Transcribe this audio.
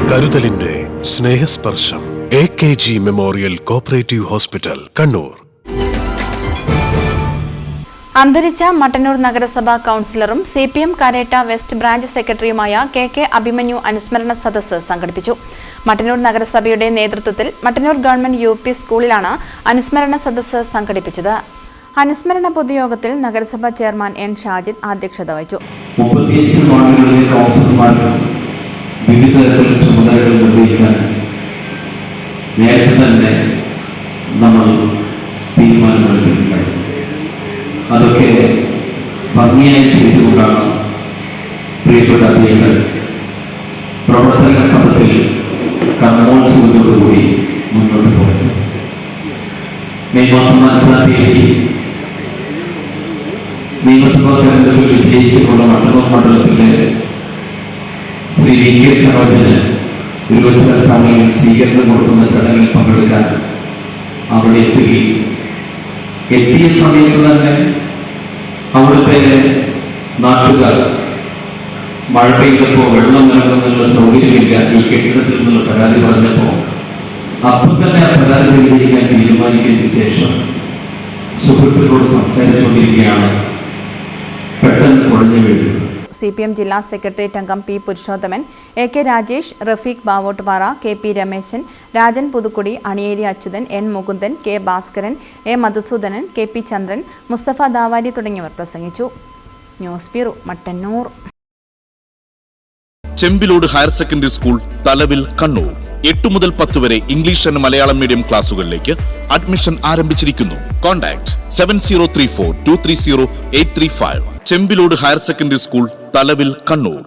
കരുതലിന്റെ സ്നേഹസ്പർശം AKG memorial cooperative hospital, Kannur. അന്തരിച്ച മട്ടന്നൂർ നഗരസഭാ കൗൺസിലറും CPM കരേട്ട west branch സെക്രട്ടറിയുമായ KK അഭിമന്യു അനുസ്മരണ സദസ്സ് സംഘടിപ്പിച്ചു. മട്ടന്നൂർ നഗരസഭയുടെ നേതൃത്വത്തിൽ മട്ടന്നൂർ ഗവൺമെന്റ് UP സ്കൂളിലാണ് അനുസ്മരണ സദസ്സ് സംഘടിപ്പിച്ചത്. അനുസ്മരണ പൊതുയോഗത്തിൽ നഗരസഭാ ചെയർമാൻ N. ഷാജിദ് അധ്യക്ഷത വഹിച്ചു. വിവിധ തരത്തിലുള്ള ചുമതലകൾ നിർവഹിക്കാൻ നേരത്തെ തന്നെ നമ്മൾ തീരുമാനമെടുത്തിട്ടുണ്ട്. അതൊക്കെ ഭംഗിയായി ചെയ്തുകൊണ്ടാണ് പ്രിയപ്പെട്ട അദ്ദേഹങ്ങൾ പ്രവർത്തന പദത്തിൽ കർമ്മോത്സവത്തോടുകൂടി മുന്നോട്ട് പോയത്. മെയ് മാസം 5-ാം തീയതി നിയമസഭാ തെരഞ്ഞെടുപ്പിൽ വിജയിച്ചിട്ടുള്ള മട്ടന്നൂർ മണ്ഡലത്തിലെ ശ്രീ VK സരോജിന് തിരുവനന്തപുരം സ്വീകരണം കൊടുക്കുന്ന ചടങ്ങിൽ പങ്കെടുക്കാൻ അവിടെ എത്തിയ സമയത്ത് തന്നെ അവിടുത്തെ നാട്ടുകാർ മഴ പെയ്തപ്പോൾ വെള്ളം ഇറങ്ങുന്നതിനുള്ള സൗകര്യമില്ല, ഈ കെട്ടിടത്തിൽ നിന്നുള്ള പരാതി പറഞ്ഞപ്പോൾ അപ്പം തന്നെ ആ പരാതി പരിഹരിക്കാൻ തീരുമാനിച്ചതിന് ശേഷം സുഹൃത്തുക്കളോട് സംസാരിച്ചുകൊണ്ടിരിക്കുകയാണ് പെട്ടെന്ന് കുഴഞ്ഞു വീഴുന്നത്. CPM ജില്ലാ സെക്രട്ടേറിയറ്റ് അംഗം P. Purushothaman, AK Rajesh, Rafeeq Bavottupara, KP Rameshan, Rajan Puthukkudi, Aniyeri Achuthan, N. Mukundan, K. Bhaskaran, A. Madhusoodanan, KP ചന്ദ്രൻ, മുസ്തഫ ദാവാരി തുടങ്ങിയവർ പ്രസംഗിച്ചു. News bureau, Mattannur. Chembilode higher secondary school, Thalavil, Kannur. 8 മുതൽ 10 വരെ ഇംഗ്ലീഷ് ആൻഡ് മലയാളം മീഡിയം ക്ലാസുകളിലേക്ക് അഡ്മിഷൻ ആരംഭിച്ചിരിക്കുന്നു. Contact 7034230835. Chembilode higher secondary school, Thalavil, Kannur.